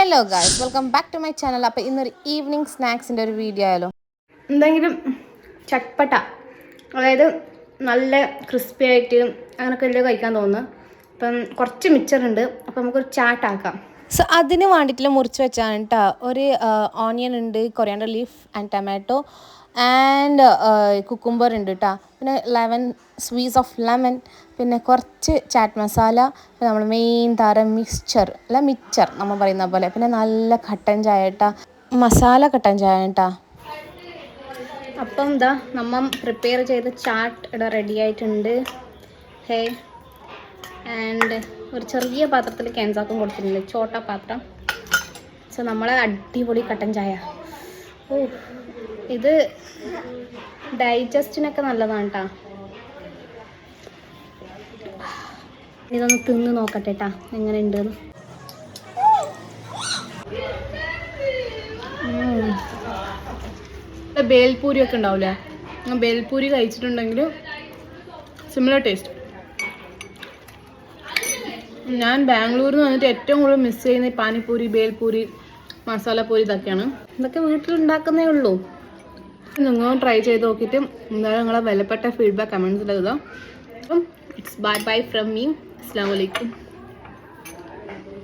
Hello guys, welcome back to my channel. അപ്പോൾ ഇന്നൊരു evening സ്നാക്സിൻ്റെ ഒരു വീഡിയോ ആയാലോ. എന്തെങ്കിലും ചട്പട്ട, അതായത് നല്ല ക്രിസ്പി ആയിട്ട് അങ്ങനെയൊക്കെ എല്ലാം കഴിക്കാൻ തോന്നുന്നു. അപ്പം കുറച്ച് മിച്ചറുണ്ട്, അപ്പം നമുക്കൊരു ചാട്ടാക്കാം. സോ അതിന് വേണ്ടിയിട്ടുള്ള മുറിച്ച് വെച്ചാണ് കേട്ടോ. ഒരു ഓണിയൻ ഉണ്ട്, coriander leaf and tomato and cucumber ഉണ്ട് കേട്ടോ. പിന്നെ 11 സ്വീസ് ഓഫ് ലെമൺ, പിന്നെ കുറച്ച് ചാറ്റ് മസാല, പിന്നെ നമ്മൾ മെയിൻ താരം മിക്സ്ചർ അല്ല മിക്ചർ നമ്മൾ പറയുന്ന പോലെ, പിന്നെ നല്ല കട്ടൻ ചായ കേട്ടോ, മസാല കട്ടൻ ചായ കേട്ടോ. അപ്പം എന്താ നമ്മൾ പ്രിപ്പയർ ചെയ്ത ചാട്ട് ഇവിടെ റെഡി ആയിട്ടുണ്ട്. ഹേ ആൻഡ് ഒരു ചെറിയ പാത്രത്തിൽ ക്യാൻസാക്കും കൊടുത്തിട്ടുണ്ട്, ചോട്ട പാത്രം. സോ നമ്മളെ അടിപൊളി കട്ടൻ ചായ. ഓ, ഇത് ഡൈജസ്റ്റിനൊക്കെ നല്ലതാണ് കേട്ടോ. ഇതൊന്ന് തിന്ന് നോക്കട്ടെ കേട്ടോ എങ്ങനെ ഉണ്ടെന്ന്. ബേൽപൂരി ഒക്കെ ഉണ്ടാവില്ലേ, ബേൽപൂരി കഴിച്ചിട്ടുണ്ടെങ്കിൽ സിമിലർ ടേസ്റ്റ്. ഞാൻ ബാംഗ്ലൂരിൽ നിന്ന് വന്നിട്ട് ഏറ്റവും കൂടുതൽ മിസ് ചെയ്യുന്ന ഈ പാനിപ്പൂരി, ബേൽപൂരി, മസാലപ്പൂരി ഇതൊക്കെയാണ്. ഇതൊക്കെ വീട്ടിലുണ്ടാക്കുന്നേ ഉള്ളൂ. നിങ്ങളും ട്രൈ ചെയ്ത് നോക്കിയിട്ട് എന്തായാലും നിങ്ങളെ വിലപ്പെട്ട ഫീഡ്ബാക്ക് കമൻസിൽ എഴുതാം. അപ്പം it's bye bye from me. അസ്സലാമു അലൈക്കും.